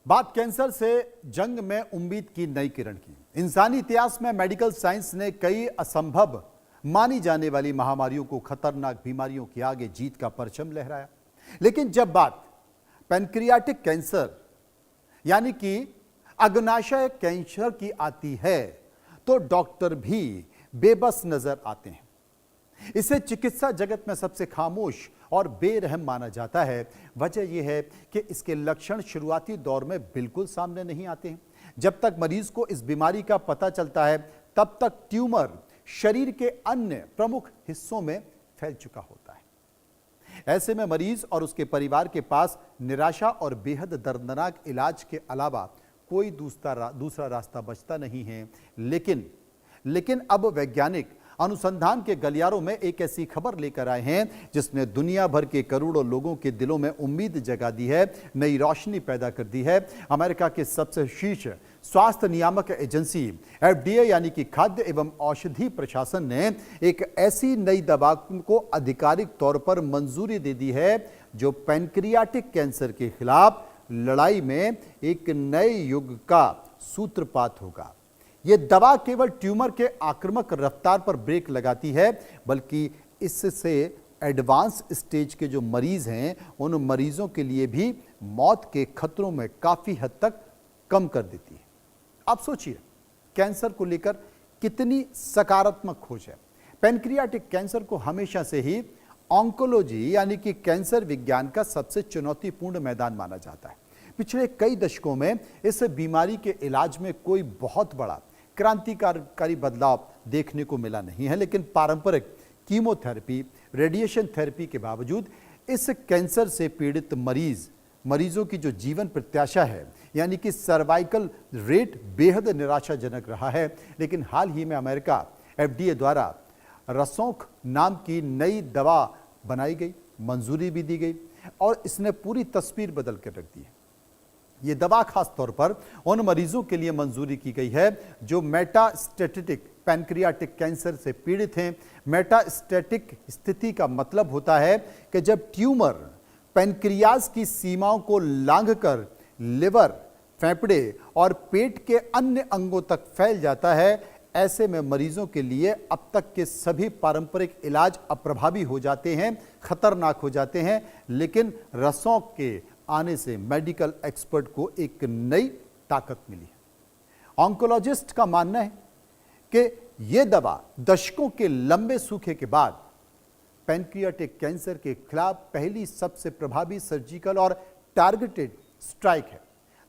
बात कैंसर से जंग में उम्मीद की नई किरण की। इंसानी इतिहास में मेडिकल साइंस ने कई असंभव मानी जाने वाली महामारियों को खतरनाक बीमारियों के आगे जीत का परचम लहराया। लेकिन जब बात पैनक्रियाटिक कैंसर यानी कि अग्नाशय कैंसर की आती है तो डॉक्टर भी बेबस नजर आते हैं। इसे चिकित्सा जगत में सबसे खामोश और बेरहम माना जाता है। वजह यह है कि इसके लक्षण शुरुआती दौर में बिल्कुल सामने नहीं आते हैं। जब तक मरीज को इस बीमारी का पता चलता है तब तक ट्यूमर शरीर के अन्य प्रमुख हिस्सों में फैल चुका होता है। ऐसे में मरीज और उसके परिवार के पास निराशा और बेहद दर्दनाक इलाज के अलावा कोई दूसरा रास्ता बचता नहीं है। लेकिन अब वैज्ञानिक अनुसंधान के गलियारों में एक ऐसी खबर लेकर आए हैं जिसने दुनिया भर के करोड़ों लोगों के दिलों में उम्मीद जगा दी है, नई रोशनी पैदा कर दी है। अमेरिका के सबसे शीर्ष स्वास्थ्य नियामक एजेंसी FDA यानी कि खाद्य एवं औषधि प्रशासन ने एक ऐसी नई दवा को आधिकारिक तौर पर मंजूरी दे दी है जो पैनक्रियाटिक कैंसर के खिलाफ लड़ाई में एक नए युग का सूत्रपात होगा। यह दवा केवल ट्यूमर के आक्रामक रफ्तार पर ब्रेक लगाती है बल्कि इससे एडवांस स्टेज के जो मरीज हैं उन मरीजों के लिए भी मौत के खतरों में काफी हद तक कम कर देती है। आप सोचिए, कैंसर को लेकर कितनी सकारात्मक खोज है। पैनक्रियाटिक कैंसर को हमेशा से ही ऑन्कोलॉजी यानी कि कैंसर विज्ञान का सबसे चुनौतीपूर्ण मैदान माना जाता है। पिछले कई दशकों में इस बीमारी के इलाज में कोई बहुत बड़ा क्रांतिकारी बदलाव देखने को मिला नहीं है, लेकिन पारंपरिक कीमोथेरेपी, रेडिएशन थेरेपी के बावजूद इस कैंसर से पीड़ित मरीजों की जो जीवन प्रत्याशा है यानी कि सर्वाइकल रेट बेहद निराशाजनक रहा है। लेकिन हाल ही में अमेरिका FDA द्वारा रसोंक नाम की नई दवा बनाई गई, मंजूरी भी दी गई और इसने पूरी तस्वीर बदल कर रख दी है। ये दवा खास तौर पर उन मरीजों के लिए मंजूरी की गई है जो मेटास्टेटिक पैनक्रियाटिक कैंसर से पीड़ित हैं। मेटास्टेटिक स्थिति का मतलब होता है कि जब ट्यूमर पैनक्रियाज की सीमाओं को लांघकर लिवर, फेफड़े और पेट के अन्य अंगों तक फैल जाता है। ऐसे में मरीजों के लिए अब तक के सभी पारंपरिक इलाज अप्रभावी हो जाते हैं, खतरनाक हो जाते हैं। लेकिन रसोंक के आने से मेडिकल एक्सपर्ट को एक नई ताकत मिली है। ऑन्कोलॉजिस्ट का मानना है कि यह दवा दशकों के लंबे सूखे के बाद पैनक्रियाटिक कैंसर के खिलाफ पहली सबसे प्रभावी सर्जिकल और टारगेटेड स्ट्राइक है।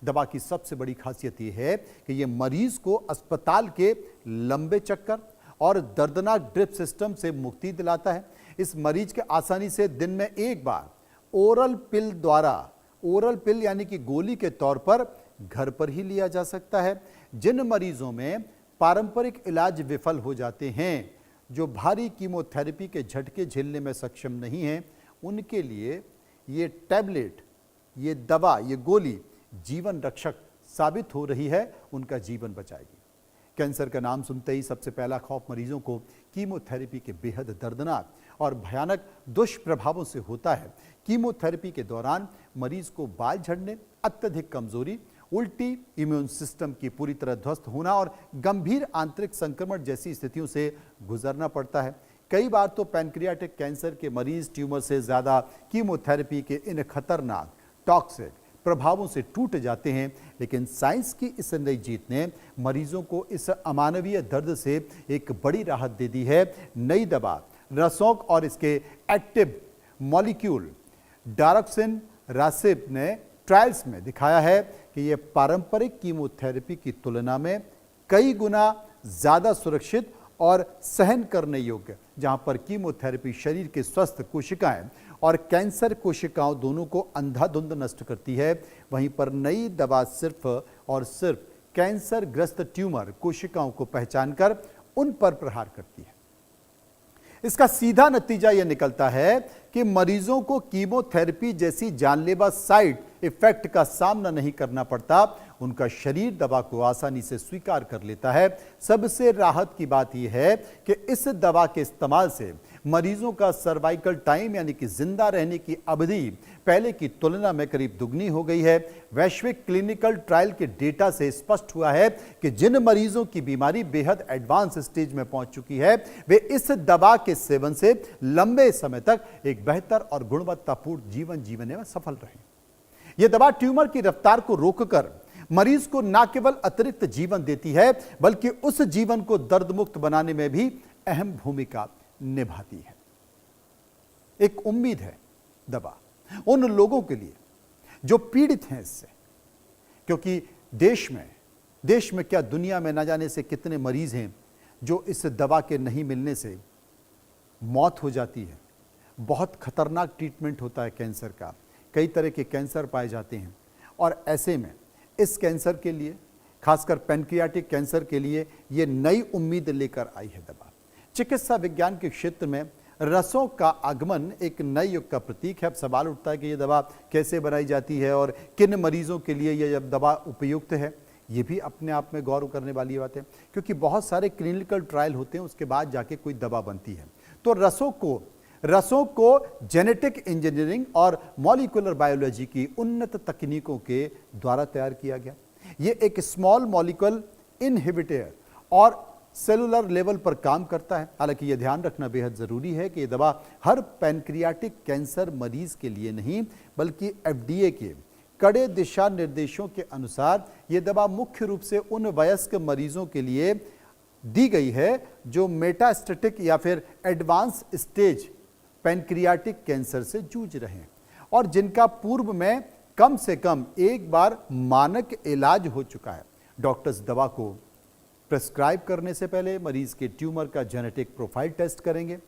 दवा की सबसे बड़ी खासियत यह है कि यह मरीज को अस्पताल के लंबे चक्कर और दर्दनाक ड्रिप सिस्टम से मुक्ति दिलाता है। इस मरीज के आसानी से दिन में एक बार ओरल पिल यानी कि गोली के तौर पर घर पर ही लिया जा सकता है। जिन मरीजों में पारंपरिक इलाज विफल हो जाते हैं, जो भारी कीमोथेरेपी के झटके झेलने में सक्षम नहीं हैं, उनके लिए ये टैबलेट, ये दवा, ये गोली जीवन रक्षक साबित हो रही है, उनका जीवन बचाएगी। कैंसर का नाम सुनते ही सबसे पहला खौफ मरीजों को कीमोथेरेपी के बेहद दर्दनाक और भयानक दुष्प्रभावों से होता है। कीमोथेरेपी के दौरान मरीज को बाल झड़ने, अत्यधिक कमजोरी, उल्टी, इम्यून सिस्टम की पूरी तरह ध्वस्त होना और गंभीर आंतरिक संक्रमण जैसी स्थितियों से गुजरना पड़ता है। कई बार तो पैनक्रियाटिक कैंसर के मरीज ट्यूमर से ज्यादा कीमोथेरेपी के इन खतरनाक टॉक्सिक प्रभावों से टूट जाते हैं। लेकिन साइंस की इस नई जीत ने मरीजों को इस अमानवीय दर्द से एक बड़ी राहत दे दी है। नई दवा रसोंक और इसके एक्टिव मॉलिक्यूल डारोक्सिनरासिब ने ट्रायल्स में दिखाया है कि यह पारंपरिक कीमोथेरेपी की तुलना में कई गुना ज्यादा सुरक्षित और सहन करने योग्य। जहां पर कीमोथेरेपी शरीर के स्वस्थ कोशिकाएं और कैंसर कोशिकाओं दोनों को अंधाधुंध नष्ट करती है, वहीं पर नई दवा सिर्फ और सिर्फ कैंसर ग्रस्त ट्यूमर कोशिकाओं को पहचानकर उन पर प्रहार करती है। इसका सीधा नतीजा यह निकलता है कि मरीजों को कीमोथेरेपी जैसी जानलेवा साइड इफेक्ट का सामना नहीं करना पड़ता। उनका शरीर दवा को आसानी से स्वीकार कर लेता है। सबसे राहत की बात यह है कि इस दवा के इस्तेमाल से मरीजों का सर्वाइकल टाइम यानी कि जिंदा रहने की अवधि पहले की तुलना में करीब दुगनी हो गई है। वैश्विक क्लिनिकल ट्रायल के डेटा से स्पष्ट हुआ है कि जिन मरीजों की बीमारी बेहद एडवांस स्टेज में पहुंच चुकी है वे इस दवा के सेवन से लंबे समय तक एक बेहतर और गुणवत्तापूर्ण जीवन जीने में सफल रहे। यह दवा ट्यूमर की रफ्तार को रोककर मरीज को न केवल अतिरिक्त जीवन देती है बल्कि उस जीवन को दर्द मुक्त बनाने में भी अहम भूमिका निभाती है। एक उम्मीद है दवा उन लोगों के लिए जो पीड़ित हैं इससे, क्योंकि देश में क्या दुनिया में न जाने से कितने मरीज हैं जो इस दवा के नहीं मिलने से मौत हो जाती है। बहुत खतरनाक ट्रीटमेंट होता है कैंसर का, कई तरह के कैंसर पाए जाते हैं और ऐसे में इस कैंसर के लिए, खासकर पैनक्रियाटिक कैंसर के लिए, ये नई उम्मीद लेकर आई है दवा। चिकित्सा विज्ञान के क्षेत्र में रसों का आगमन एक नए युग का प्रतीक है। अब सवाल उठता है कि यह दवा कैसे बनाई जाती है और किन मरीजों के लिए यह दवा उपयुक्त है। ये भी अपने आप में गौर करने वाली बात है, क्योंकि बहुत सारे क्लिनिकल ट्रायल होते हैं, उसके बाद जाके कोई दवा बनती है। तो रसों को जेनेटिक इंजीनियरिंग और मॉलिक्यूलर बायोलॉजी की उन्नत तकनीकों के द्वारा तैयार किया गया। ये एक स्मॉल मॉलिक्यूल इनहिबिटर और सेलुलर लेवल पर काम करता है। हालांकि यह ध्यान रखना बेहद जरूरी है कि यह दवा हर पैनक्रियाटिक कैंसर मरीज के लिए नहीं बल्कि FDA के कड़े दिशा निर्देशों के अनुसार यह दवा मुख्य रूप से उन वयस्क मरीजों के लिए दी गई है जो मेटास्टेटिक या फिर एडवांस स्टेज पैनक्रियाटिक कैंसर से जूझ रहे हैं और जिनका पूर्व में कम से कम एक बार मानक इलाज हो चुका है। डॉक्टर्स दवा को प्रेस्क्राइब करने से पहले मरीज के ट्यूमर का जेनेटिक प्रोफाइल टेस्ट करेंगे,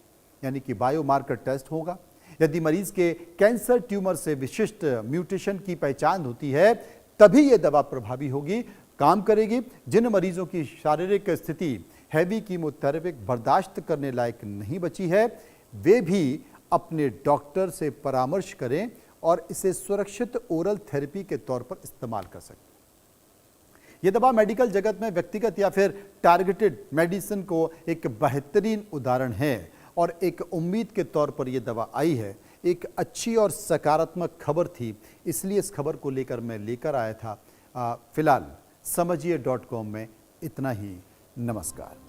यानी कि बायोमार्कर टेस्ट होगा। यदि मरीज के कैंसर ट्यूमर से विशिष्ट म्यूटेशन की पहचान होती है तभी यह दवा प्रभावी होगी, काम करेगी। जिन मरीजों की शारीरिक स्थिति हैवी कीमोथेरेपी बर्दाश्त करने लायक नहीं बची है वे भी अपने डॉक्टर से परामर्श करें और इसे सुरक्षित ओरल थेरेपी के तौर पर इस्तेमाल कर सकते हैं। यह दवा मेडिकल जगत में व्यक्तिगत या फिर टारगेटेड मेडिसिन को एक बेहतरीन उदाहरण है और एक उम्मीद के तौर पर यह दवा आई है। एक अच्छी और सकारात्मक खबर थी, इसलिए इस खबर को लेकर मैं लेकर आया था। फिलहाल समझिए.com में इतना ही। नमस्कार।